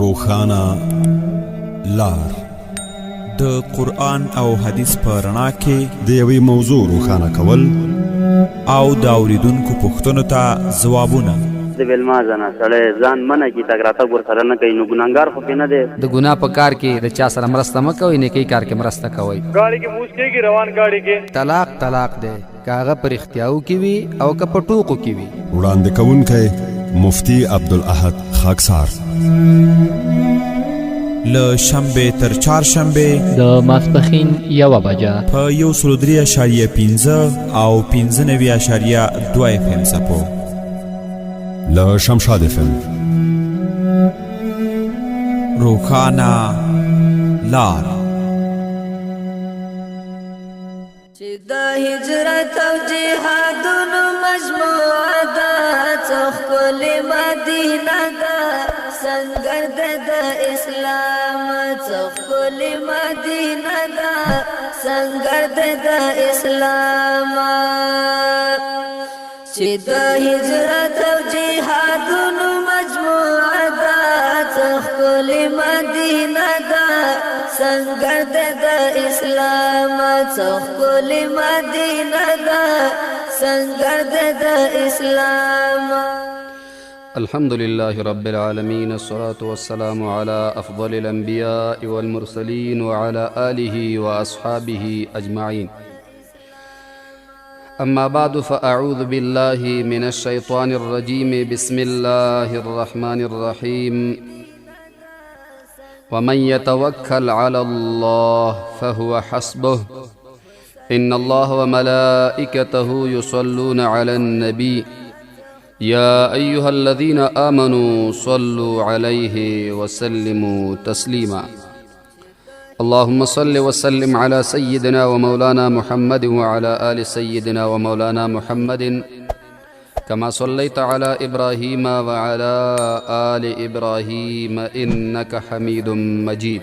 روښانه لار د قرآن او حدیث په رڼا کې د یوې موضوع روښانه کول او د اورېدونکو پوښتنو ته ځوابونه. د ویلما ځنه سړی ځان منع کي تګ راتګ ورسره نه کوي نو ګناهګار خو پې نه دی. د ګناه په کار کې د چا سره مرسته مه کوئ، نیکۍ کار کې مرسته کوئ. ګاډي کې موس کېږي روان ګاډي کې. طلاق دی که هغه په رښتیاو کې وي او که په ټوکو کې وي. وړاندې کوونکی مفتی عبدالاحد خاکسار. له شنبې تر چهارشنبې د ماسپښین 1 بجه په 103.5 او 95.2 FM څپو. له شمشاد FM روښانه لار. چې د هجرت او جهادونو مجموعه ده، څه ښکلې مدینه ده، سنگر د اسلام څه ښکلې مدینه ده، سنگر د اسلام. چې د هجرت او جهادونو مجموعه ده، څه ښکلې مدینه ده، سنگر د اسلام څه ښکلې مدینه ده، سنگر د اسلام. الحمد لله رب العالمين، الصلاة والسلام على أفضل الأنبياء والمرسلين وعلى آله وأصحابه أجمعين. أما بعد، فأعوذ بالله من الشيطان الرجيم. بسم الله الرحمن الرحيم. ومن يتوكل على الله فهو حسبه إن الله وملائكته يصلون على النبي يا أيها الذين آمنوا صلوا عليه وسلموا تسليما. اللهم صل وسلم على سيدنا ومولانا محمد وعلى آل سيدنا ومولانا محمد كما صليت على إبراهيم وعلى آل إبراهيم إنك حميد مجيد.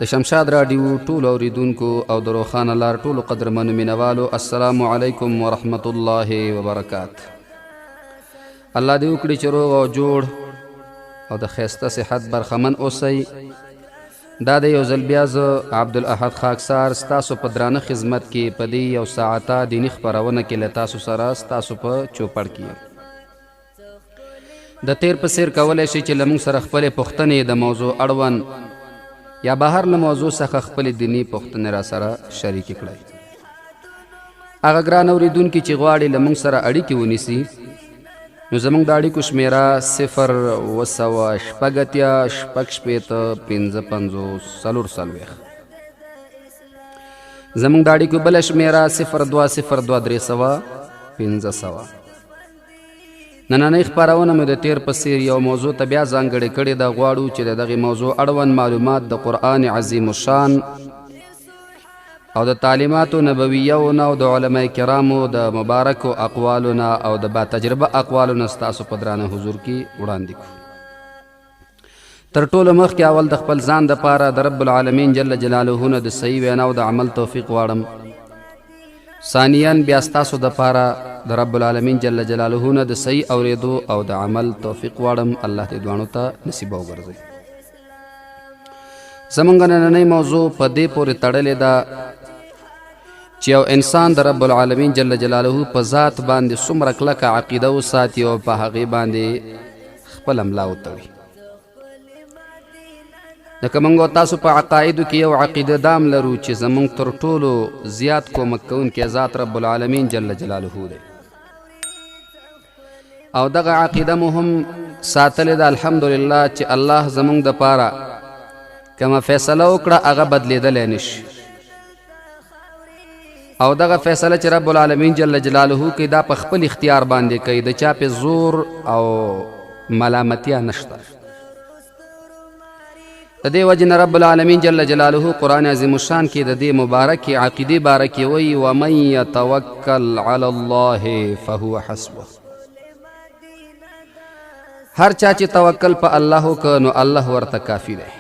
د شمشاد راډیو ټولو اوریدونکو او د روښانه لار ټولو قدرمنو مینوالو، السلام علیکم ورحمت الله وبرکاته. الله دې وکړي چې روغ او جوړ او د ښایسته صحت برخمن اوسئ. دا د یو ځل بیا زه عبدالاحد خاکسار ستاسو په درانه خدمت کې په دې یو ساعته دیني خپرونه کې له تاسو سره ستاسو په چوپړ کې د تیر په څیر کولی شي چې له موږ سره خپلې پوښتنې د موضوع اړوند یا بهر له موضوع څخه خپلې دیني پوښتنې را سره شریکې کړئ. هغه ګران اورېدونکي چې غواړي له موږ سره اړیکې ونیسي، نو زموږ د اړیکو شمیره 020-680-655-440. زموږ د اړیکو بله شمیره 0202-300-500. نننۍ خپرونه مې د تیر په څیر یو موضوع ته بیا ځانګړې کړې ده. غواړو چې د دغې موضوع اړوند معلومات د قرآن عظیم الشان او د تعلیماتو نبویو نه او د علماء کرامو د مبارکو اقوالو نه او د با تجربه اقوالو نه ستاسو په درانه حضور کې وړاندې کړو. تر ټولو مخکې اول د خپل ځان دپاره د رب العالمین جل جلاله نه د صحیح ویناو د عمل توفیق غواړم. ثانیاً بیا ستاسو دپاره د رب العالمین جل جلاله نه د صحیح اوریدو او د عمل توفیق غواړم. الله دې دواړو ته نصیب وګرځوي. زموږ نننۍ موضوع په دې پورې تړلې ده چې یو انسان د رب العالمین جل جلاله په ذات باندې څومره کلکه عقیده وساتي او په هغې باندې خپله ملا وتړي. لکه موږ تاسو په عقایدو کې یو عقیده دام لرو چې زموږ تر ټولو زیات کومک کوونکی ذات رب العالمین جل جلاله دی، او دغه عقیده مو هم ساتلې ده الحمدلله چې الله زموږ دپاره کومه فیصله وکړه هغه بدلېدلی نشي، او دغه فیصله چې رب العالمین جل جلاله کوي دا په خپل اختیار باندې کوي، د چا پې زور او ملامتیا نشته. د دې وجې نه رب العالمین جل جلاله قرآن عظیم الشان کې د دې مبارکې عقیدې باره کې وایي ومن یتوکل علی الله فهو حسبه. هر چا چې توکل په الله وکړه نو الله ورته کافي دی.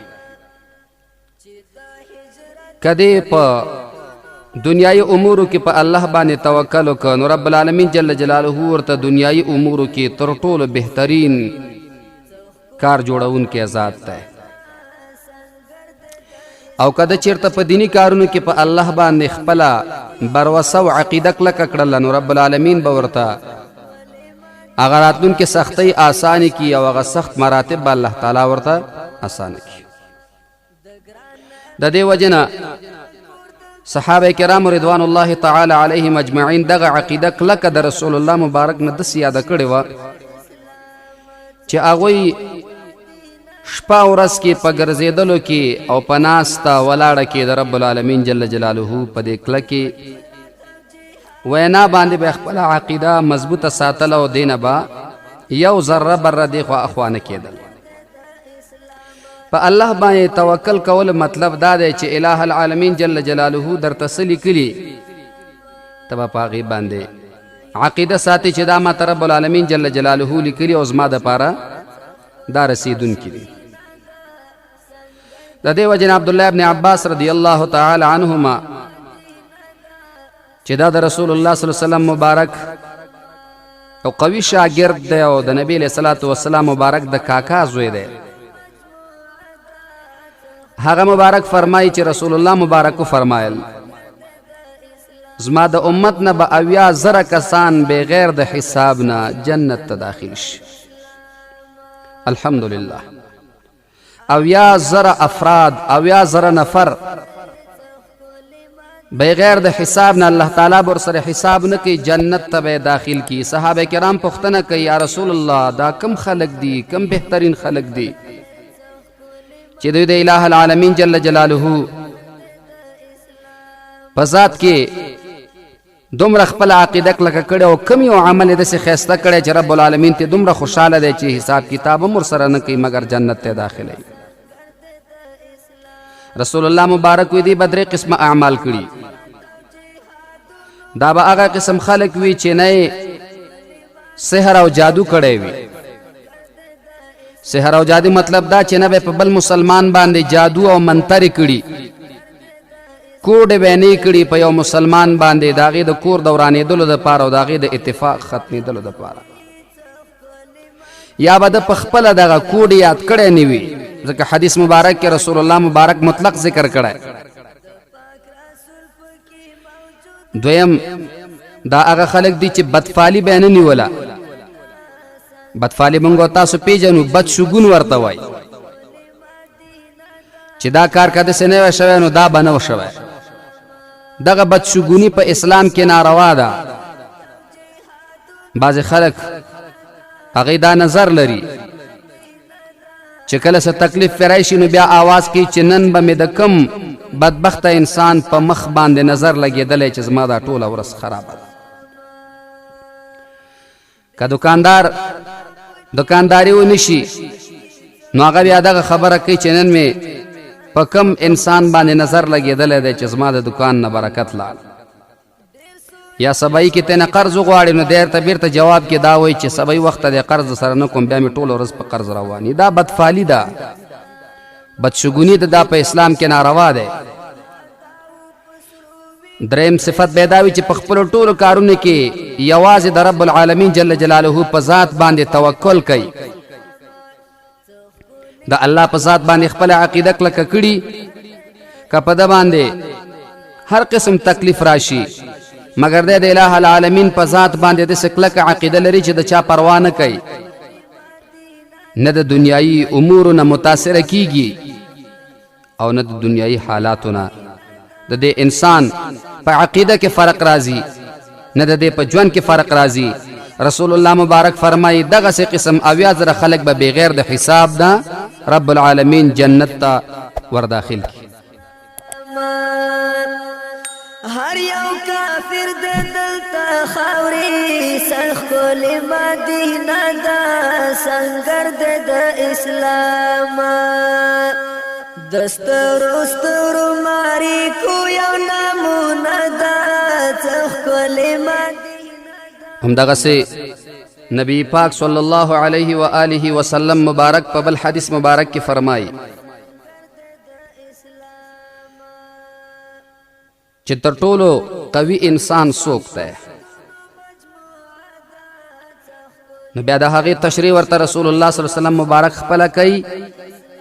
که دې په دنیای امورو کې په الله باندې توکل وکړه نو رب العالمین جل جلاله ورته دنیای امورو کې تر ټولو بهترین کار جوړونکی ذات دی. او کده چیرته په دینی کارونو کې په الله باندې خپله بروسه او عقیده کلکه کړله نو رب العالمین به ورته هغه راتلونکې سختۍ آسانې کړي او هغه سخت مراتب به الله تعالی ورته اسانه کړي. د دې وجې نه صحابه کرام رضوان الله تعالی علیهم اجمعین دغه عقیده کلکه د رسول الله مبارک نه داسې یاده کړې وه چې هغوی شپه ورځ کې په ګرځېدلو کې او په ناسته ولاړه کې د رب العالمین جل جلاله په دې کلکې وینا باندې به خپله عقیده مضبوطه ساتله او دې نه به یو ذره بره دې خوا اخوا نه کېدل. په الله باندې توکل کول مطلب دا دی چې الہ العالمین جل جلاله درته څه لیکلي ته به په هغې باندې عقیده ساتي چې دا ماته رب العالمین جل جلاله لیکلي او زما دپاره دا رسیدونکي دي. د دې وجې نه عبدالله ابن عباس رضی الله تعالی عنهما چې دا د رسول الله صلی الله علیه وسلم مبارک او قوي شاګرد دی او د نبی علیه الصلاة والسلام مبارک د کاکا زوی دی. هغه مبارک فرمایي چې رسول الله مبارک فرمایل زما د امت نه به 80,000 کسان بغیر د حساب نه جنت ته داخل شي. الحمدلله 80,000 افراد 80,000 نفر بغیر د حساب نه الله تعالی بر سره حساب نه کوي جنت ته به داخل کی. صحابه کرام پوښتنه کوي یا رسول الله دا کم خلق دي کم بهترین خلق دي چې دوی د الہ العالمین جل جلاله په ذات کې دومره خپل عقیده کلکه کړې او کم یو عمل یې داسې ښایسته کړی چې رب العالمین ته دومره خوشحاله دی چې حساب کتاب هم ورسره نه کوي مګر جنت ته داخلوي. رسول الله مبارک وی دی به 3 قسمه اعمال کړي. دا به هغه قسم خلق وي چې نه سحر او جادو کړی وي. سحر او جادو مطلب دا چې نه به په بل مسلمان باندې جادو او منترې کړي کوډې به نه کړي په یو مسلمان باندې د هغې د کور دورانېدلو دپاره او د هغې د اتفاق ختمېدلو دپاره یا به د په خپله دغه کوډ یاد کړی نه وي ځکه حدیث مبارک کې رسول الله مبارک مطلق ذکر کړی. دویم دا هغه خلک دي چې بدفالي به نه نیوله. بدفالي موږ تاسو پیژنو بدشګون ورته وایي چې دا کار که داسې نه وی شوی نو دا به نه و شوی. دغه بدشګوني په اسلام کې ناروا ده. بعضې خلک هغې دا نظر لري چې کله څه تکلیف پرې راشي نو بیا آواز کوي چې نن به مې د کم بدبخته انسان په مخ باندې نظر لګېدلی چې زما دا ټوله ورځ خرابه ده. که دکانداري ونه شي نو هغه بیا دغه خبره کوي چې نن مې په کم انسان باندې نظر لګېدلی دی چې زما د دکان نه برکت لاړ. یا سبایی کې تنه قرض وغواړي نو دی ورته بیرته جواب کې دا وایي چې سبایی وخته دی قرض سره نه کوم بیا مې ټوله ورځ په قرض رواني. دا بدفالي ده بدشګوني ده دا په اسلام کې ناروا دی. دریم صفت به دا وي چې په خپلو ټولو کارونو کې یوازې د رب العالمین جل جلاله په ذات باندې توکل کوي. د الله په ذات باندې خپل عقیده کلکه کړي که په ده باندې هر قسم تکلیف راشي مګر دی د الہ العالمین په ذات باندې داسې کلکه عقیده لري چې د چا پروا نه کوي نه د دنیایي امورو نه متاثره کیږي او نه د دنیایي حالاتو نه. د دې انسان په عقیده کې فرق راځي نه د دې په ژوند کې فرق راځي. رسول الله مبارک فرمایي دغسې قسم 80,000 خلک به بغیر د حساب ده رب العالمین جنت ته ورداخل کی. هر یو کافر د دلته خاوري سرخ کول مدینه دا سنگر د اسلام دستر ماری کو یو نمونه دا سرخ کول مدینه. همدغسې نبی پاک صلی الله علیه و آله وسلم مبارک په بل حدیث مبارک کې فرمایي چې تر ټولو قوي انسان څوک دی نو بیا د هغې تشریح ورته رسول الله صلی الله علیه وسلم مبارک خپله کوي.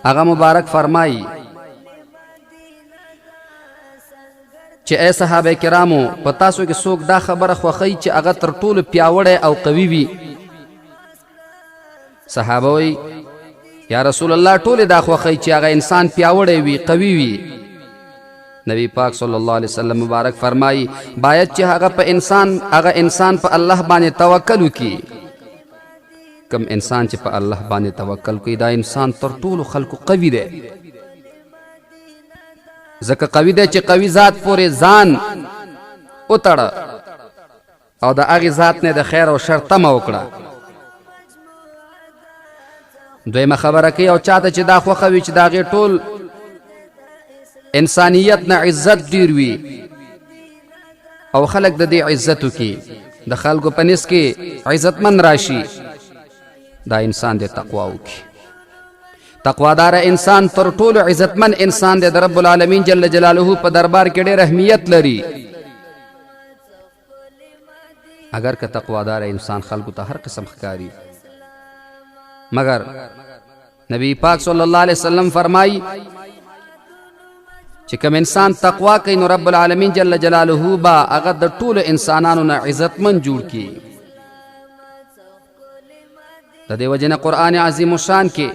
هغه مبارک فرمایي چې ای صحابه کرامو په تاسو کې څوک دا خبره خوښوي چې هغه تر ټولو پیاوړی او قوي وي؟ صحابه وایي یا رسول الله ټولې دا خوښوي چې هغه انسان پیاوړی وي، قوي وي. نبی پاک صلی الله علیه وسلم مبارک فرمایي باید چې هغه انسان په الله باندې توکل وکړي. کم انسان چې په الله باندې توکل کوي دا انسان تر ټولو خلکو قوي دی. ځکه قوي دی چې قوي ذات پورې ځان وتړه او د هغې ذات نه د خیر او شر تمه وکړه. دویمه خبره کوي او چاته چې دا خوښه وي چې د هغې ټول انسانیت نه عزت ډیر وي او خلک د دې عزت وکړي، د خلکو په نس کې عزتمن راشي، دا انسان د تقوا وکړي. تقوادار انسان تر ټولو عزتمن انسان دی. د رب العالمین جل جلاله په دربار کې ډېر اهمیت لري. اگر که تقوادار انسان خلکو ته هر قسم ښکاري، مگر نبی پاک صلی الله علیه وسلم فرمایي چې کوم انسان تقوا کوي نو رب العالمین جل جلاله با هغه د ټولو انسانانو نه عزتمن جوړ کړي. د دې وجې نه قرآن عظیم الشان کې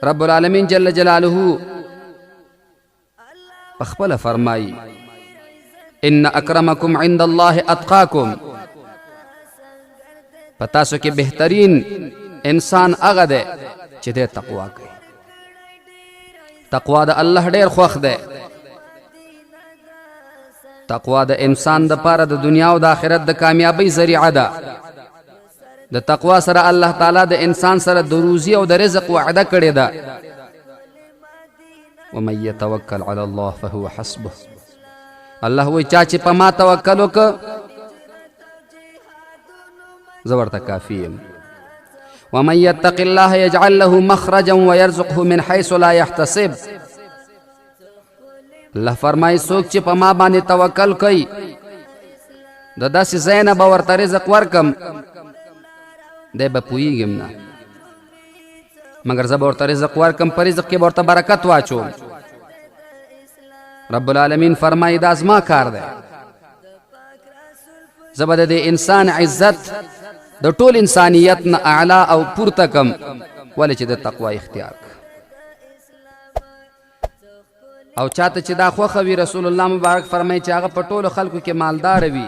رب العالمین جل جلاله پخپله فرمایي ان اکرمکم عند الله اتقاکم. په تاسو کې بهترین انسان هغه دی چې دی تقوا کوي. تقوا د الله ډېر خوښ دی. تقوا د انسان دپاره د دنیا او د آخرت د کامیابۍ ذریعه ده. د تقوا سره الله تعالی د انسان سره د روزي او د رزق وعده کړې ده. ومن یتوکل علی الله فهو حسبه. الله وایي چا چې په ما توکل وکړه زه ورته کافي یم. ومن یتق الله یجعل له مخرجا ویرزقه من حیث لا یحتسب. الله فرمایي څوک چې په ما باندې توکل کوي د داسې ځای نه به ورته رزق ورکم دی به پوهېږم نه، مګر زه به ورته رزق ورکم، په رزق کې به ورته برکت واچوم. رب العالمین فرمایي دا زما کار دی. زه به د دې انسان عزت د ټول انسانیت نه اعلی او پورته کم، ولې چې د تقوا اختیار کړه. او چاته چې دا خوښه وي رسول الله مبارک فرمایي چې هغه په ټولو خلکو کې مالدار وي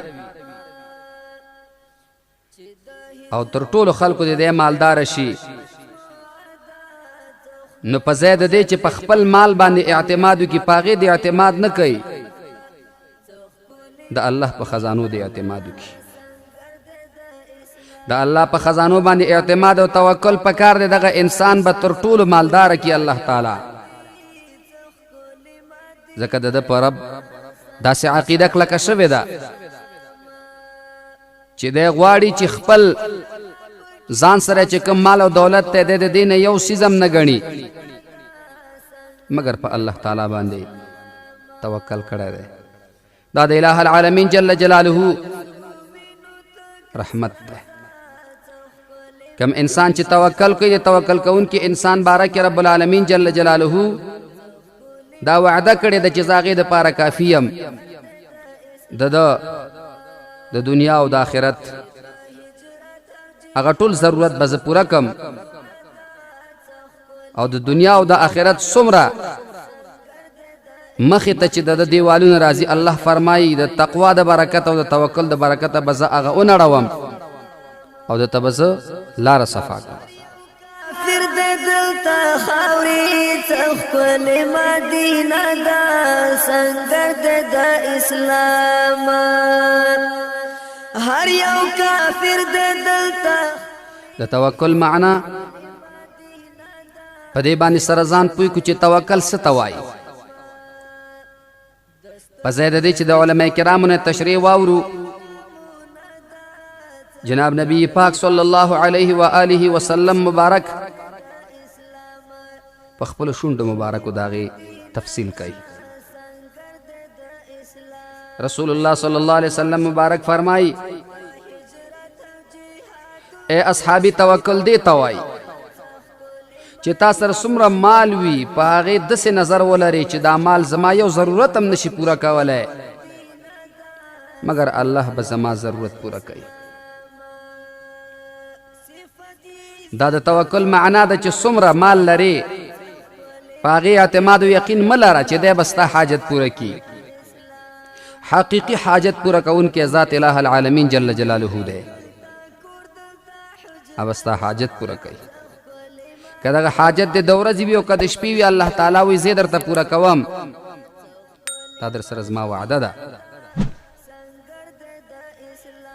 او تر ټولو خلکو د دې مالدار شي، نو په ځای د دې چې په خپل مال باندې اعتماد وکړي په هغې د اعتماد نه کوي، د الله په خزانو د اعتماد وکړي. د الله په خزانو باندې اعتماد او توکل پکار دی. دغه انسان به تر ټولو مالداره کړي الله تعالی. ځکه د ده په رب داسې عقیده کلکه شوې ده چې دی غواړي چې خپل ځان سره چې کوم مال او دولت ته دی د دې نه یو څیز هم نه ګڼي مګر په الله تعالی باندې توکل کړی دی. دا د اله العالمین جل جلاله رحمت ده. کم انسان چې توکل کوي د توکل کوونکي انسان باره کې رب العالمین جل جلاله دا وعده کړې ده چې زه هغې دپاره کافي یم. د دنیا او د آخرت هغه ټول ضرورت به زه پوره کم، او د دنیا او د آخرت څومره مخې ته چې د دیوالونه راځي الله فرمایي د تقوا د برکت او د توکل د برکته به زه هغه ونړوم او د ته به زه لاره صفا کړم. کافر د دلته خاورې څه ښکلې مدینه ده، سنګر د اسلام هر یو کافر د دلته. د توکل معنا په دې باندې سره ځان پوه کړو چې توکل څه ته وایي. په ځای د دې چې د علما کرامو نه تشریح واورو، جناب نبی پاک صلی الله علیه و آله وسلم مبارک په خپلو شونډو مبارکو د هغې تفصیل کوي. رسول الله صلی الله علیه وسلم مبارک فرمایي اے اصحابی توکل دی توای چې تا سره څومره مال وي په هغې داسې نظر ولري چې دا مال زما یو ضرورت هم نشي پوره کولی مگر الله به زما ضرورت پوره کوي. دا د توکل معنا ده چې څومره مال لري په هغې اعتماد و یقین مه لره چې دی به ستا حاجت پوره کي. حقیقي حاجت پوره کوونکی ذات اله العالمین جل جلاله دی او ستا حاجت پوره کوي. که دغه حاجت دې د ورځې وي او که د شپې وي الله تعالی وایي زه درته پوره کوم. دا در سره زما وعده ده.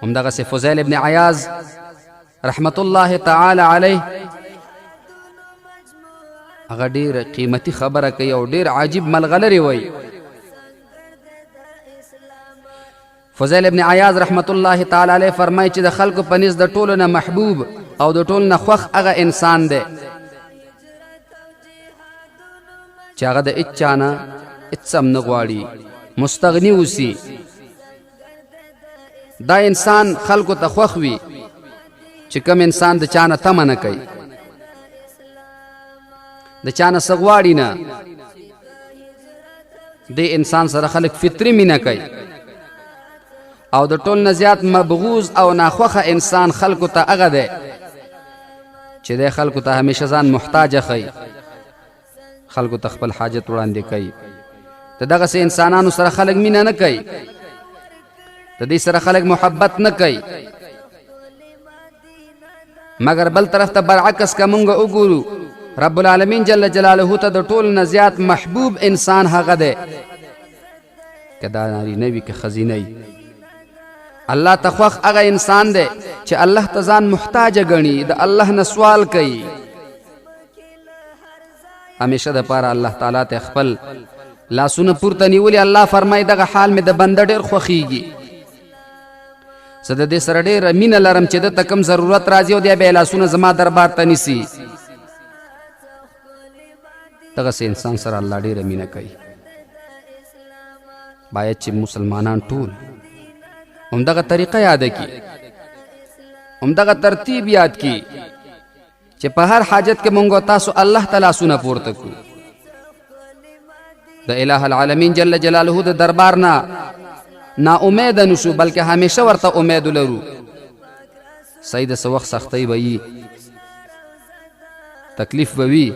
همدغسې فضیل ابن عیاض رحمت الله تعالی علیه هغه ډېره قیمتي خبره کوي او ډېر عجیب ملغلرې وایي. فضیل ابن عیاض رحمت الله تعالی علیه فرمایي چې د خلکو په نزد د ټولو نه محبوب او د ټولو نه خوښ هغه انسان دی چې هغه د هېڅ چا نه هېڅ هم نه غواړي، مستغني اوسي. دا انسان خلکو ته خوښ وي چې کوم انسان د چا نه تمه نه کوي، د چا نه څه غواړي نه. دې انسان سره خلک فطري مینه کوي. او د ټول نه زیات مبغوز او ناخوښه انسان خلکو ته هغه دی چې دی خلکو ته همیشه ځان محتاجه ښیي، خلکو ته خپل حاجت وړاندې کوي. د دغسې انسانانو سره خلک مینه نه کوي، د دې سره خلک محبت نه کوي. مګر بل طرف ته برعکس که مونږ وګورو رب العالمین جل جلاله ته د ټول نه زیات محبوب انسان هغه دی که دا نارینه وي که ښځینه وي. الله ته خوښ هغه انسان دی چې الله ته ځان محتاجه ګڼي، د الله نه سوال کوي. همیشه دپاره الله تعالی ته خپل لاسونه پورته نیولي. الله فرمایي دغه حال مې د بنده ډېر خوښیږي. زه د دې سره ډېره مینه لرم چې ده ته کوم ضرورت راځي او دی به یې لاسونه زما دربار ته نیسي. دغسې انسان سره الله ډېره مینه کوي. باید چې مسلمانان ټول همدغه طریقه یاده کړي، همدغه ترتیب یاد کړي چې په هر حاجت کې مونږ او تاسو الله ته لاسونه پورته کړو. د اله العالمین جل جلاله د دربار نه ناامیده نشو بلکې همیشه ورته امید لرو. صحیح د څه وخت سختۍ به وي، تکلیف به وي.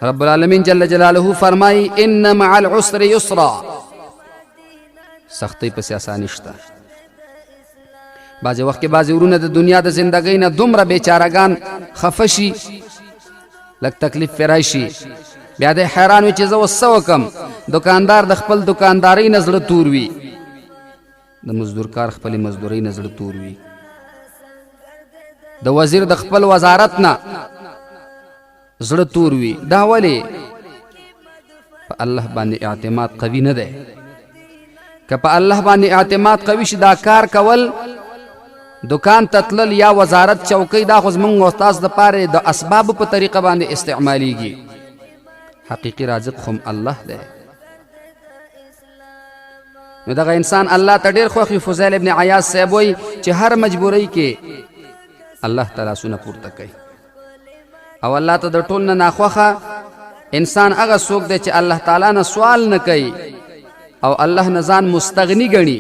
رب العالمین جل جلاله فرمایي ان مع العسر یسرا، سختۍ پسې اساني شته. بعضې وخت کې بعضې ورونه د دنیا د زندګۍ نه دومره بېچارهګان خفه شي، لږ تکلیف پرې راشي، بیا دی حیران وي چې زه اوس څه وکړم. دکاندار د خپل دکاندارۍ نه زړه تور وي، د مزدور کار خپلې مزدورۍ نه زړه تور وي، د وزیر د خپل وزارت نه زړه تور وي. دا ولې؟ په الله باندې اعتماد قوي نه دی. که په الله باندې اعتماد قوي شي دا کار کول، دکان ته تلل یا وزارت چوکۍ، دا خو زمونږ او ستاسو دپاره د اسبابو په طریقه باندې استعمالیږي. حقیقي رازق خو الله دی. نو دغه انسان الله ته ډېر خوښ وي. فضیل ابن عیاض صاحب وایي چې هر مجبورۍ کې الله ته لاسونه پورته کوي. او الله ته د ټول نه ناخوښه انسان هغه څوک دی چې الله تعالی نه سوال نه کوي او الله نه ځان مستغني ګڼي.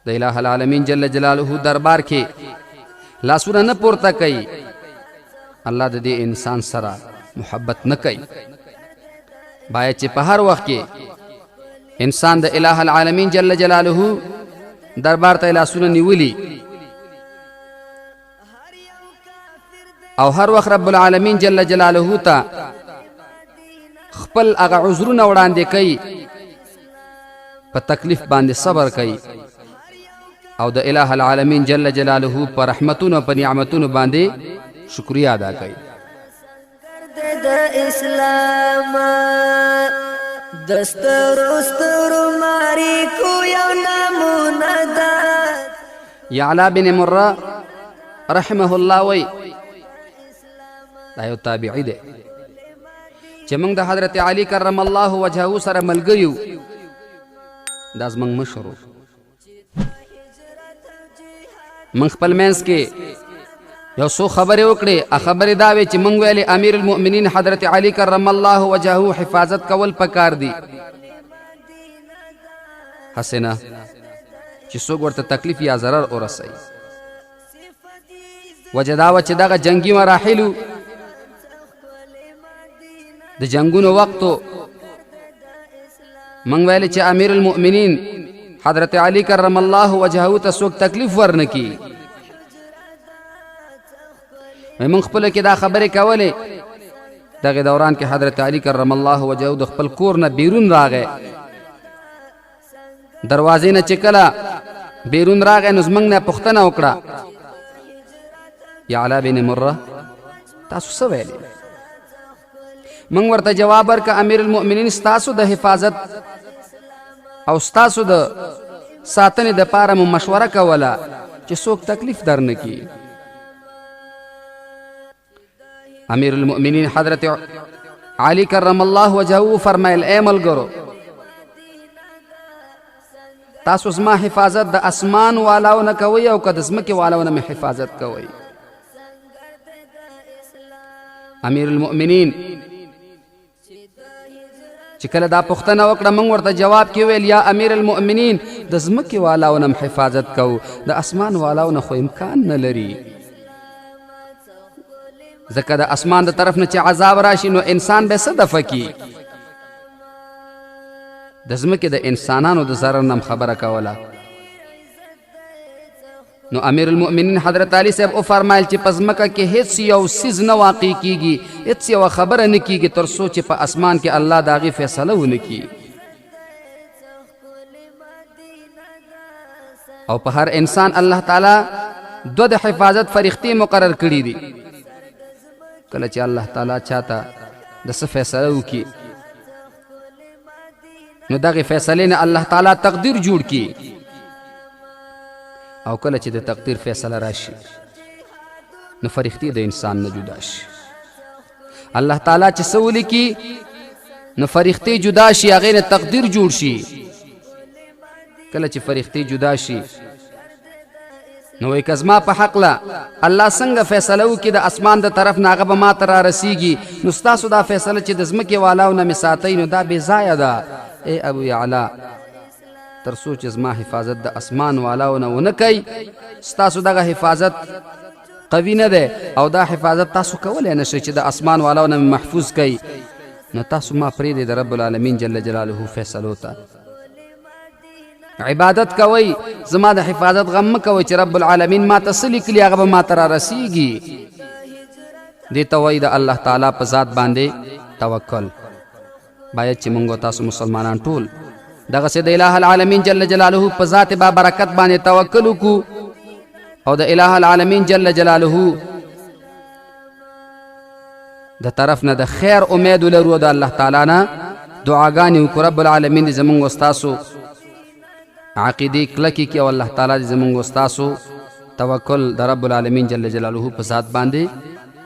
د اله العالمین جل جلاله دربار کې لاسونه نه پورته کوي. الله د دې انسان سره محبت نه کوي. باید چې په هر وخت کې انسان د اله العالمین جل جلاله دربار ته لاسونه نیولي او هر وخت رب العالمین جل جلاله ته خپل هغه عذرونه وړاندې کوي، په تکلیف باندې صبر کوي او د اله العالمین جل جلاله په رحمتونو په نعمتونو باندې شکریہ ادا کوي. د اسلام دسترو سترو ماری کو یو نمونه ده. یعلا بن مره رحمه الله وی دا یو تابعی دی چې موږ د حضرت علی کرم الله وجهه سره ملګری یو. دا زموږ مشر من خپل منځ کې یو څو خبرې وکړې. خبرې دا وې چې موږ ویلې امیر المؤمنین حضرت علی کرم الله وجهه حفاظت کول پکار دي. حسنه چې څوک ورته تکلیف یا ضرر ورسوي. وجه دا وه چې دغه جنگي مراحلو د جنگونو وختو موږ ویلې چې امیر المؤمنین حضرت علی کرم الله وجهه ته څوک تکلیف ورنکي. موږ خپل کې دا خبرې کولې. دغه دوران کې حضرت علی کرم الله وجهه د خپل کور نه بیرون راغی. دروازې نه چې کله بیرون راغی نو زموږ نه پوښتنه وکړه یا علا بن مره تاسو څه ویلې؟ موږ ورته جواب ورکړه امیر المؤمنین ستاسو د حفاظت او ستاسو د ساتنې دپاره مو مشوره کوله چې څوک تکلیف درنه کي. امیر المؤمنین حضرت علی کرم الله وجهه فرمایل اے ملګرو تاسو زما حفاظت د اسمان والاو نه کوئ او که د ځمکې والاو نه مې حفاظت کوئ. امیر المؤمنین چې کله دا پوښتنه وکړه موږ ورته جواب کې ویل یا امیر المؤمنین د ځمکې والاو نه حفاظت کوو د اسمان والاو نه خو امکان نه لري. ځکه د اسمان د طرف نه چې عذاب راشي نو انسان به څه دفع کي. د ځمکې د انسانانو د ضرر نه خبره کوله. نو امیر المؤمنین حضرت علی صاحب وفرمایل چې په ځمکه کې هیڅ یو څیز نه واقع کیږي، هیڅ یوه خبره نه کیږي تر څو چې په اسمان کې الله د هغې فیصله ونه کړي. او په هر انسان الله تعالی دوه د حفاظت فرښتې مقرر کړي دي. کله چې الله تعالی چاته د څه فیصله وکړي نو دغې فیصلې نه الله تعالی تقدیر جوړ کړي. او کله چې د تقدیر فیصله راشي نو فرښتې د انسان نه جدا شي. الله تعالی چې څه ولیکي نو فرښتې جدا شي، هغې نه تقدیر جوړ شي. کله چې فرښتې جدا شي نو وایي که زما په حقله الله څنګه فیصله وکړي د اسمان د طرف نه هغه به ما ته رارسیږي، نو ستاسو دا فیصله چې د ځمکې والاو نه مې ساتئ نو دا بې ځایه ده. ای ابو یعلا تر څو چې زما حفاظت د اسمان والاو نه ونه کوي ستاسو دغه حفاظت قوي نه دی او دا حفاظت تاسو کولی نه شئ چې د اسمان والاو نه محفوظ کوي. نو تاسو ما پرېږدئ د رب العالمین جل جلاله فیصلو ته. عبادت کوئ، زما د حفاظت غم مه کوئ چې رب العالمین ما ته څه لیکلي هغه به ما ته رارسیږي. دې ته وایي د الله تعالی په ذات باندې توکل. باید چې موږ تاسو مسلمانان ټول دغسې د اله العالمین جل جلاله په ذات با برکت باندې توکل وکړو او د اله العالمین جل جلاله د طرف نه د خیر امید ولرو د الله تعالی نه دعاګانې وکړو. رب العالمین دې زموږ او ستاسو عقیدې کلکې کړي او الله تعالی دې زموږ او ستاسو توکل د رب العالمین جل جلاله په ذات باندې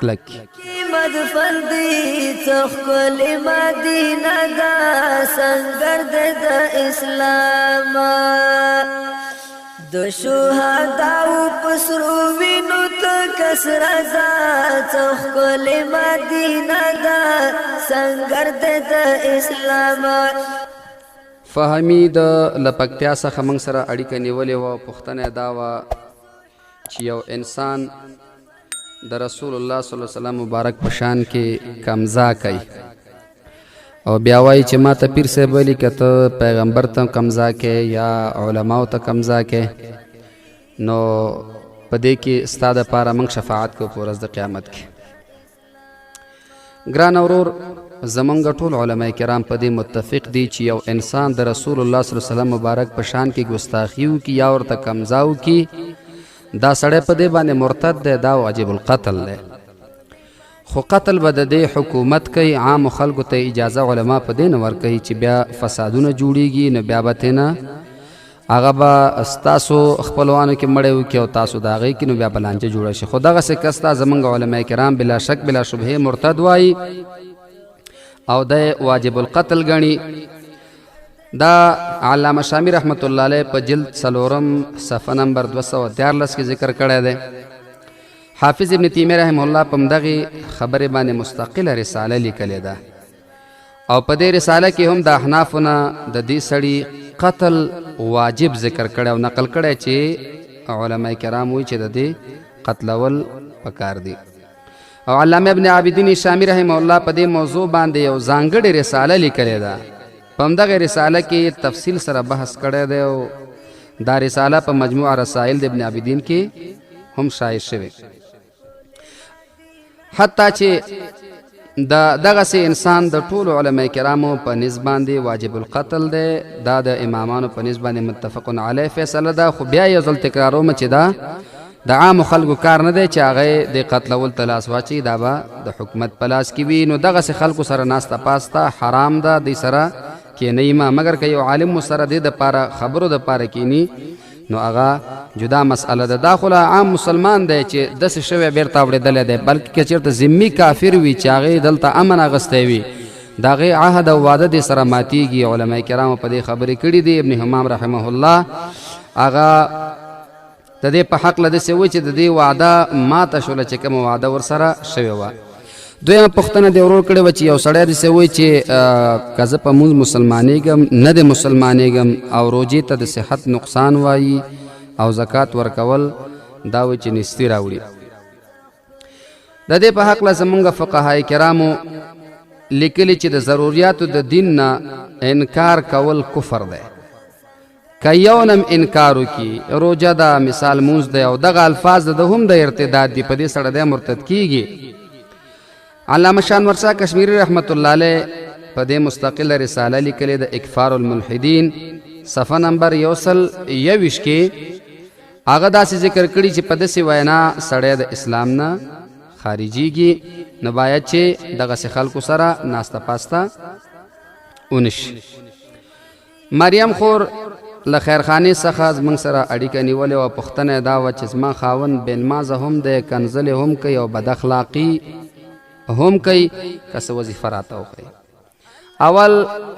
کلک کړي. مدفن دی تخکل مدینه دا سنگر د اسلام د شهداو پسرو وینو ته کسره دا تخکل مدینه دا سنگر د اسلام. فهمي د لپکتیا څخه موږ سره اړیکه نیولې وه. پوښتنه دا وه چې یو انسان د رسول الله صلی الله علیه وسلم مبارک په شان کې کمزا کوي او بیا وایي چې ما ته پیر صاحب ویلي که ته پیغمبر ته کمزا کوې یا علماو ته کمزا کوې نو په دې کې ستا دپاره موږ شفاعت کوو په ورځ د قیامت کې. ګران اورور زمونږ ټول علماء کرام په دې متفق دي چې یو انسان د رسول الله صلی الله علیه وسلم مبارک په شان کې ګستاخي وکړي یا ورته کمزا وکړي دا سړی په دې باندې مرتد دی، دا واجب القتل دی. خو قتل به د دې حکومت کوي، عام خلکو ته اجازه علما په دې نه ورکوي چې بیا فسادونه جوړیږي نو بیا به ترې نه هغه به ستاسو خپلوانو کې مړی وکړي او تاسو د هغې کې نو بیا به لانجه جوړه شي. خو دغسې کس ته زموږ علما کرام بلا شک بلا شبهې مرتد وایي او د واجب القتل ګڼي. دا علامه شامی رحمت الله علیه په جلد 4 صفحه نمبر 214 کې ذکر کړی دی. حافظ ابن تیمیه رحمه الله په مدغه خبره باندې مستقله رساله لیکلې ده او په دې رساله کې هم د احنافونه د دې سړي قتل واجب ذکر کړی او نقل کړی چې علماء کرام وایي چې د دې قتلول پکار دي. او علامه ابن عابدین شامی رحمه الله په دې موضوع باندې یو ځانګړې رساله لیکلې ده. په همدغه رساله کې تفصیل سره بحث کړی دی او دا رساله په مجموع رسائل د ابن عابدین کې هم شایع شوی. حتی چې دغه سي انسان د ټولو علماء کرامو په نسبت باندې واجب القتل دی. دا د امامانو په نسبت باندې متفق علیه فیصله ده. خو بیا یو ځل تکراروم چې دا د عام خلکو کار نه دی چې هغه د قتلول تلاس واچي، دا به د حکومت په لاس کې وي. نو دغه سي خلکو سره ناسته پاسته حرام ده. دی سره کینی ما مگر که یو عالم سره د پاره خبرو د پاره کینی نو هغه جدا مسئله ده. داخله عام مسلمان دی چې داسې شوی بیرته اورېدلی دی، بلکې که چېرته ذمي کافر وي چې هغې دلته امن اغوستی وي د هغې عهد او واده دې سره ماتیږي. علما کرامو په دې خبرې کړي دي. ابن حمام رحمه الله هغه د دې په حق له داسې وایي چې د دې وعده ماته شوله چې کومه وعده ورسره شوې وه. دویمه پوښتنه دې ورور کړې وه چې یو سړی داسې وایي چې که زه په مونځ مسلمانېږم نه د مسلمانېږم او روجې ته د صحت نقصان وایي او زکات ورکول دا وایي چې نیستي راوړي. د دې په حق له زمونږ فقهای کرامو لیکلي چې د ضروریاتو د دین نه انکار کول کفر دی. که یو نم انکار وکړي روجه ده، مثال مونځ دی او دغه الفاظ د هم د ارتداد دي، په دې سره دی مرتد کیږي. علامه شانور شاه کشمیری رحمت الله علیه په دې مستقله رساله لیکلې د اکفار الملحدین صفحه نمبر 121 کې هغه داسې ذکر کړي چې په داسې وینا سړی د اسلام نه خارجيږي. نو باید چې دغسې خلکو سره ناسته پاسته ونشي. مریم خور له خیرخانې څخه زموږ سره اړیکه نیولې وه. پوښتنه یې دا وه چې زما خاوند بېنمازه هم دی، کنځلې هم کوي او بد اخلاقي هم کوي، که څه وظیفه راته وښیي. اول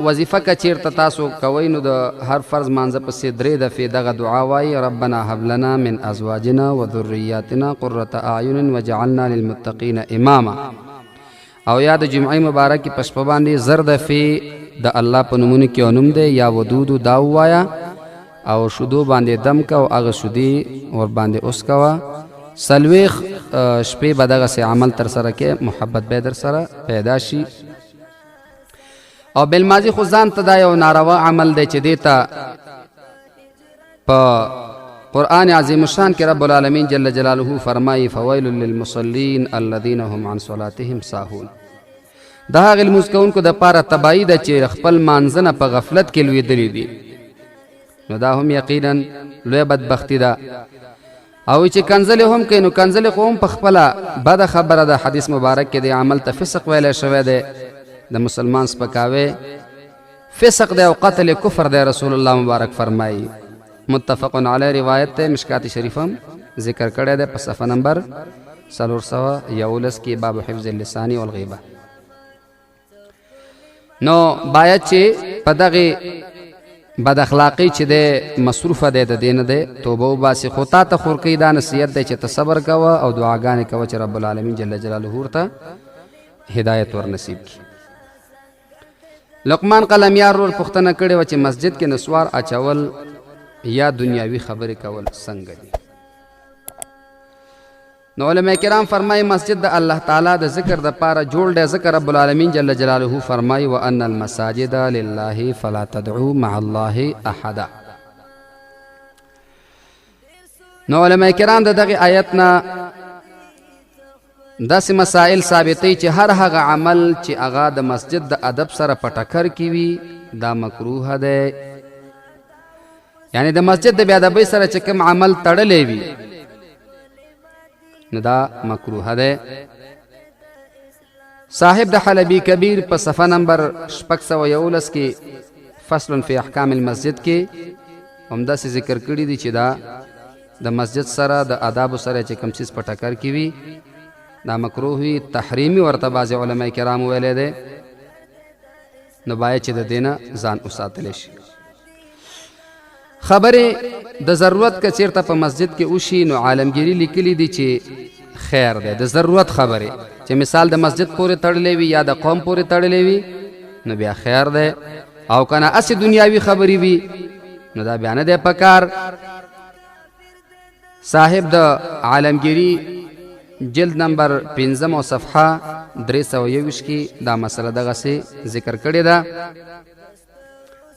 وظیفه که چیرته تاسو کوئ نو د هر فرض مانځه پسې 3 دفعې دغه دعا وایي: ربنا هب لنا من ازواجنا وذریاتنا قرة اعین وجعلنا للمتقین اماما. او یا د جمعې مبارکې په شپه باندې 10 دفعې د الله په نومونو کې نوم دی یا ودودو دا ووایه او شودو باندې دم که او هغه شودې ور باندې اوس کوه. 40 شپې به دغسې عمل تر سره کې محبت به در سره پیدا شي. او بالماضي خو ځان ته دا یو ناروا عمل دی چې دې ته په قرآن عظیم الشان کې رب العالمین جل جلاله فرمایي: فویل للمصلین الذین هم عن صلاتهم ساهون. د هغې لمونځ کوونکو دپاره تباهي ده چې خپل مانځنه په غفلت کې لوېدلي دي. نو دا هم یقینا لویه بدبختي ده. او چې کنځلې هم کوي نو کنځلې خو هم په خپله بده خبره ده. حدیث مبارک کې د عمل ته فسق ویلی شوی دی. د مسلمان سپکاوی فسق دی او قتل کفر دی. رسول الله مبارک فرمایي. متفق علیه روایت ته مشکات شریف هم ذکر کړی دی په صفحه نمبر 411 کې باب حفظ اللسان والغیبه. نو باید چې په دغې بد اخلاقی چې دی مصروفه دی د دې نه دی توبه وباسي. خو تا ته خور کوي دا نصیحت دی چې ته صبر کوه او دعاګانې کوه چې رب العالمین جل جلاله ورته هدایت ور نصیب کړي. لقمان قلمیار ور پوښتنه کړې وه چې مسجد کې نسوار اچول یا دنیاوي خبرې کول څنګه دي؟ نو علماء کرام فرمایي مسجد د الله تعالی د ذکر د پاره جوړ دی. ذکر رب العالمین جل جلاله فرمایي: وان المساجد لله فلا تدعوا مع الله احدا. نو علماء کرام د دغه آیت نه داسې مسائل ثابتوي چې هر هغه عمل چې هغه د مسجد د ادب سره په ټکر کې وي دا مکروه دی. یعنی د مسجد د بې ادبۍ سره چې کوم عمل تړلی وي نو دا مکروه دی. صاحب د حلبی کبیر په صفحه نمبر 611 کې فصل فی احکام المسجد کې همداسې ذکر کړي دي چې دا د مسجد سره د آدابو سره چې کوم چیز په ټکر کې وي دا مکروه وي. تحریمي ورته بعضې علما کرامو ویلی دی. نو باید چې د دې نه ځان وساتلی شي. خبره د ضرورت که چیرته په مسجد کې وشي نو عالمگیری لیکلی دی چې خیر دی. د ضرورت خبره چې مثال د مسجد پورې تړلې وي یا د قوم پورې تړلې وي نو بیا خیر دی، او کنه اسی دنیاوی خبرې وي نو دا بیا نه دی پکار. صاحب د عالمگیری جلد نمبر 15 او صفحه 321 کې دا مسله دغه سي ذکر کړی ده.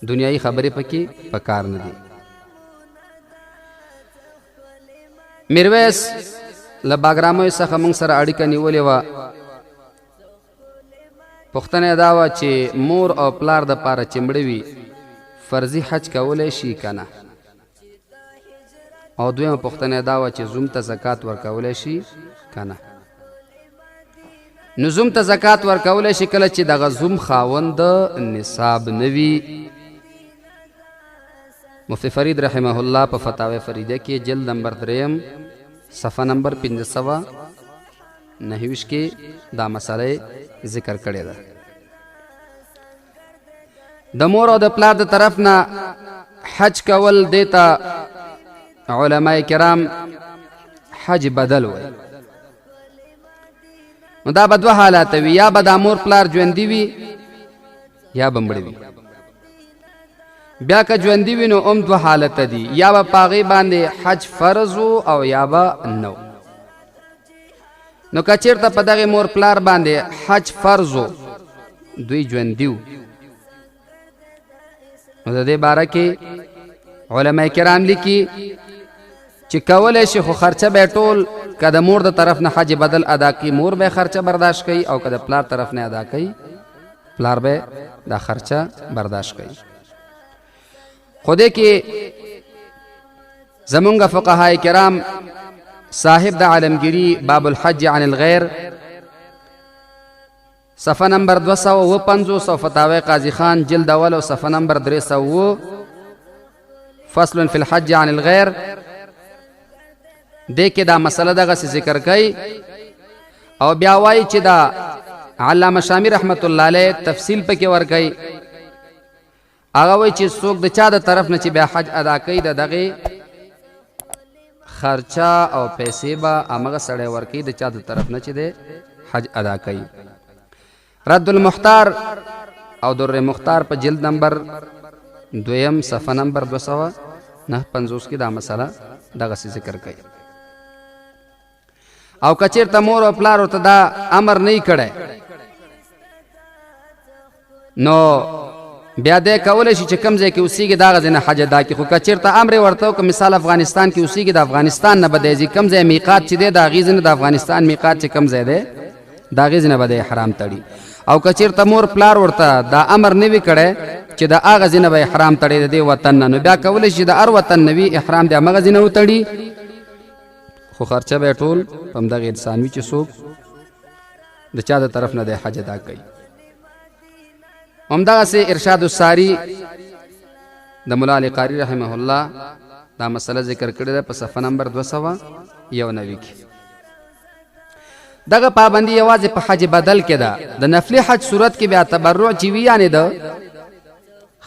دنیایي خبرې پکې پکار نه دي. میرویس له باګرامو څخه موږ سره اړیکه نیولې وه. پوښتنه دا وه چې مور او پلار د پاره چې مړه وي فرضي حج کولی شي که نه، او دویمه پوښتنه دا وه چې زوم ته زکات ورکولی شي که نه. نو زوم ته زکات ورکولی شي کله چې دغه زوم خاوند نصاب نه وي. مفتی فرید رحمه الله په فتاوی فریده کې جلد نمبر 3 صفحه نمبر 529 کې دا مسئله ذکر کړې ده. د مور او د پلار د طرف نه حج کول دیتا علماء کرام حج بدل وي. نو دا به دوه حالات وي، یا به د مور پلار ژوندي وي یا به مړه وي. بیا که ژوندي وي نو دوه حالت دي، یا به په هغې باندې حج فرض او یا به نو. نو که چېرته په دغې مور پلار باندې حج فرض دوی ژوندي وو نو د دې باره کې علماء کرام لیکي چې کولی شي، خو خرچه به ټول که د مور د طرف نه حج بدل ادا کوي مور به خرچه برداشت کوي، او که د پلار طرف نه ادا کوي پلار به دا خرچه برداشت کوي. خو دې کې زمونږ فقهای کرام صاحب د عالمگیری باب الحج عن الغیر صفحه نمبر 250 او فتاوی قاضی خان جلد اول او صفحه نمبر 300 فصل فی الحج عن الغیر دې کې دا مسله دغه ذکر کوي، او بیا وایي چې دا علامه شامی رحمت الله علیه تفصیل پکې ورکوي. هغه وایي چې څوک د چا د طرف نه چې بیا حج ادا کوي د دغې خرچه او پیسې به همغه سړی ورکوي د چا د طرف نه چې د حج ادا کوي. رد المختار او در مختار په جلد نمبر 2 صفحه نمبر 259 کې دا مسله دغه ذکر کوي. او که چېرته مور او پلار ورته دا امر نه کړی نو بیا دې کولی شي چې کوم ځای کې اوسېږي دغه ځای نه حج ادا کړي. خو که چېرته امر یې ورته وکړه مثال افغانستان کې اوسېږي د افغانستان نه به دی ځي کوم ځای میقات چې دی د هغې ځای نه د افغانستان میقات چې کوم ځای دی د هغې ځای نه به دی احرام تړي. او که چېرته مور پلار ورته دا امر نه وي کړی چې د هغه ځای نه به احرام تړي د دې وطن نه، نو بیا کولی شي د هر وطن نه وي احرام د همغه ځای نه وتړي، خو خرچه به یې ټول په همدغې انسان وي چې څوک د چا د طرف نه د حج ادا کوي. همدغسې ارشاد الساری د ملا علی قاری رحمه الله دا مسله ذکر کړې ده په صفحه نمبر 291 کې. دغه پابندي یوازې په حج بدل کې ده. د نفلي حج صورت کې بیا تبرع چې وي یعنې د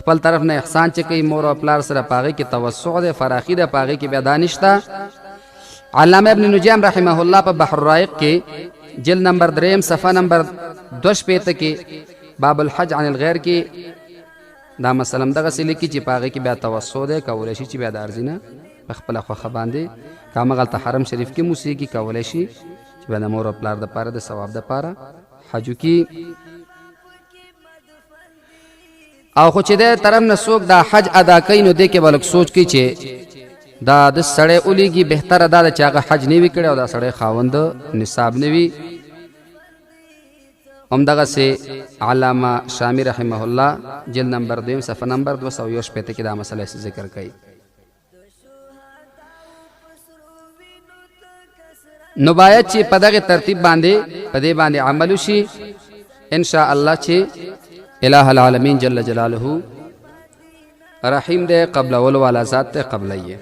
خپل طرف نه احسان چې کوي مور او پلار سره په هغې کې توسع ده فراخي ده په هغې کې بیا دا نشته. علامه ابن نجیم رحمه الله په بحر الرائق کې جلد نمبر 3 صفحه نمبر 265 کې باب الحج عن الغیر کې دا مسلم دغه سلی کې چې په هغې کې بیا توسع ده کولی شي چې بیا د ارضي نه په خپله خوښه باندې که همغلته حرم شریف کې موسیقي کولی شي چې بیا د مور او پلار دپاره د ثواب دپاره حج وکړي. او خو چې د طرف نه څوک دا حج ادا کوي نو دې کې به لږ سوچ کوي چې دا د سړی اولیږي بهتره دا ده چې هغه حج نه وي کړی او دا سړی خاوند نصاب نه وي. همدغسې علامه شامی رحمه الله جلد نمبر 2 صفحه نمبر 261 کې دا مسله ذکر کوي. نو باید چې په دغه ترتیب باندې په دې باندې عمل وشي ان شاء الله چې الہ العالمین جل جلاله رحیم دې قبل اول والا ذات ته قبلایه.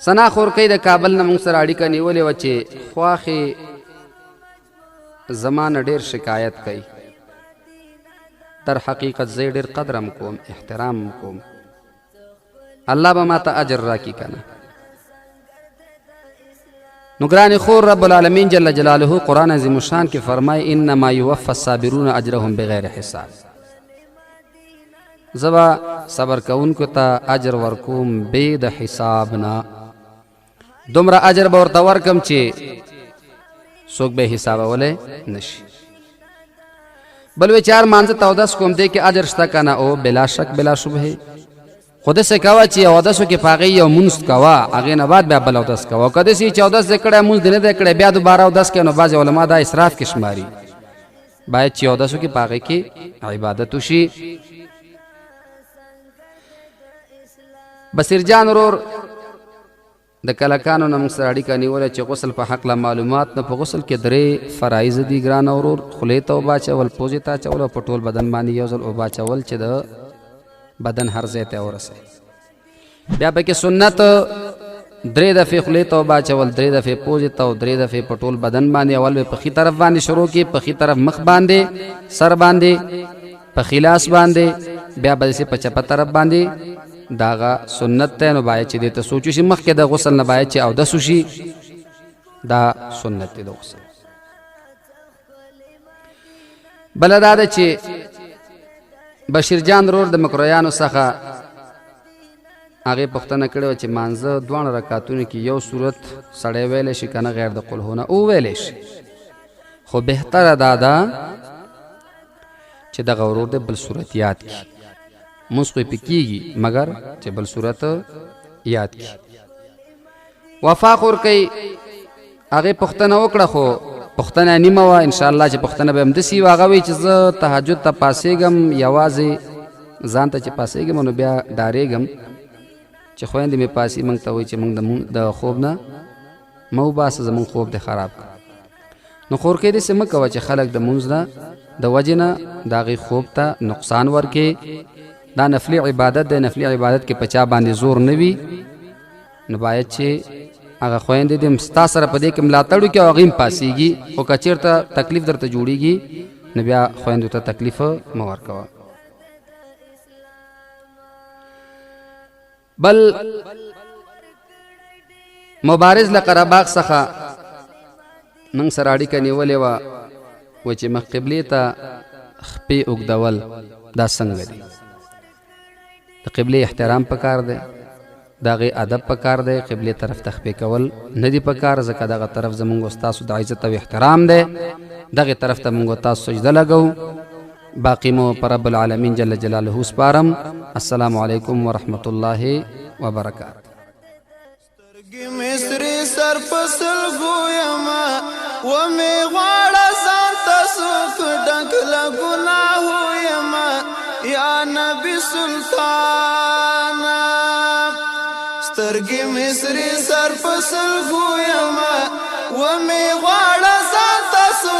سنا خور کوي د کابل نه موږ سره اړیکه نیولې وه چې خواښې زمانه ډېر شکایت کوي. در حقیقت زه ډېر قدرم کوم احترام کوم الله به ما ته اجر راکړي کنه. نو ګرانې خور رب العالمین جل جلاله قرآن عظیم الشان کې فرمای انما یوفى الصابرون اجرهم بغیر حساب. زبا صبر کوونکو ته اجر ورکوم بې د حساب نه. دومره اجر به ورته ورکم چې څوک به حسابولی نشي. بل وچار مانځه ته اودس کوم دی کې اجر شته که نه؟ او بلا شک بلا شبهې. خو داسې کوه چې اودسو کې په هغې یو مونځ کوه، هغې نه بعد بیا بل اودس کوه. که داسې چې اودس دې کړی مونځ دې نه دی کړی بیا دوباره اودس کوي، نو بعضې علما دا اسراف کې شماري. باید چې اودسو کې په هغې کې عبادت وشي. بصیر جان ورور د کلکانو نه موږ سره اړیکه نیوله چې غسل په حقله معلومات نه. په غسل کې 3 فرایض دي ګرانه ورور. خولې ته اوبه اچول، پوزې ته اچول او په ټول بدن باندې یو ځل اوبه اچول چې د بدن هر ځای ته ورسوي. بیا پکې سنت 3 دفعې خولې ته اوبه اچول، 3 دفعې پوزې ته او 3 دفعې په ټول بدن باندې. اول به په ښي طرف باندې شروع کړي، په ښي طرف مخ باندې، سر باندې، په ښي لاس باندې، بیا به په چپه طرف باندې. داغه سنت ته نو باید چې دې ته سوچو شي مخکې د غسل نه باید چې اودس وشي. دا سنت دی د غسل. بله دا ده چې بشیر جان رور د مکرویانو څخه هغې پوښتنه کړې وه چې مانځه 2 رکعتونو کې یو صورت سړی ویلی شي که نه غیر د قل هو نه؟ وویلی شي، خو بهتره دا ده چې دغه ورور دی بل صورت یاد کړي. مونځ خو یې پې کېږي مګر چې بل صورت یاد کړي. وفا خور کوي هغې پوښتنه وکړه خو پوښتنه نیمه وه. انشاءالله چې پوښتنه به همداسې وه. هغه وایي چې زه تهجد ته پاسېږم، یوازې ځان ته چې پاسېږم نو بیا ډارېږم چې خویندې مې پاسي موږ ته وایي چې موږ د خوب نه مه وباسه، زموږ خوب دې خراب کړه. نو خور کوي داسې مه کوه چې خلک د مونځ نه د وجې نه د هغې خوب ته نقصان ورکړي. دا نفلی عبادت دی، نفلی عبادت کې په چا باندې زور نه وي. نو باید چې هغه خویندې دې ستا سره په دې کې ملاتړ وکړي او هغې هم پاسېږي. خو که چېرته تکلیف درته جوړېږي نو بیا خویندو ته تکلیف مه ورکوه. بل مبارز له قره باغ څخه موږ سره اړیکه نیولې وه. و چې مخ قبلې ته خپې اوږدول دا څنګه دي؟ د قبلې احترام پکار دی، د هغې ادب پکار دی. قبلې طرف ته خپې کول نه دي پکار، ځکه دغه طرف زموږ او ستاسو د عزت او احترام دی. دغې طرف ته موږ او تاسو سجده لګو. باقي مو پر رب العالمین جل جلاله سپارم. السلام علیکم ورحمت الله وبرکاته. مصری سر پسل گویما و می غواړه ځان تاسو ډک له ګناهو یما یا نبی سلطان. سترګې مصری سر پسل گویما و می غواړه ځان تاسو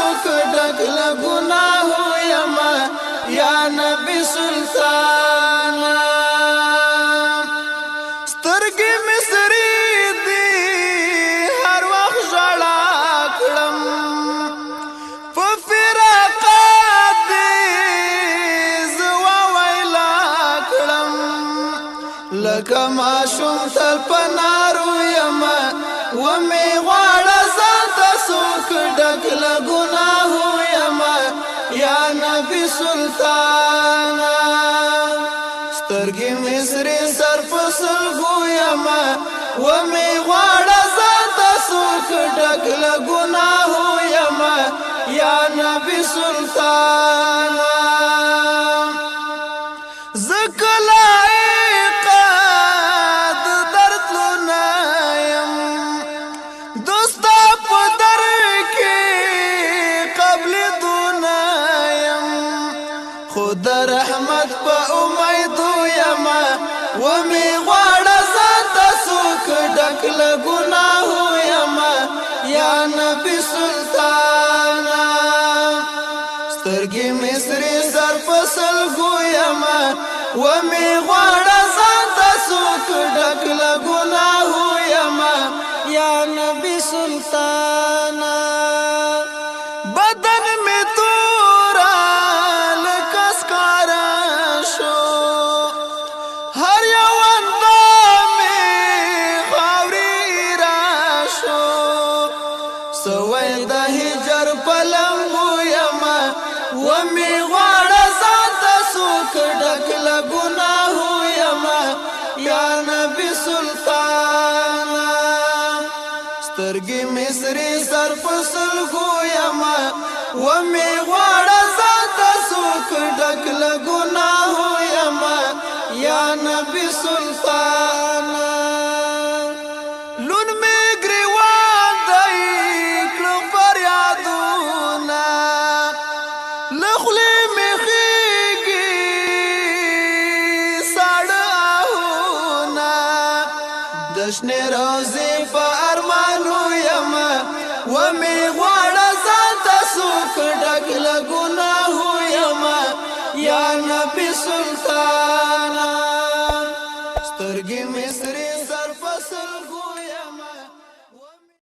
ډک له ګناهو یما یا نبی سلطان. سترګې مصری کما شوم تل پنارو یما و می غواړه ځان تاسو ډک له ګناهو یما یا نبی سلطان. سترګې مصری سر پسل گو یما و می غواړه ځان تاسو ډک له ګناهو یما یا نبی سلطان. خود رحمت په امید یما و می غواړه ځان تاسو ډک له ګناهو یما یا نبی سلطان. سترګې مصری سر پسل گو یما و می غواړه ځان تاسو ډک له ګناهو یما یا نبی سلطان. بدن می هر یو انداز سوی د هجر پلنګو یما ومی غواړه ځان ته څوک ډک له ګناهو یما یا نبی سلطانا سترګې مې سرې سر په سلګو یما ومی غواړه ځان ته څوک ډک له ګناهو یما یا نبی سلطانا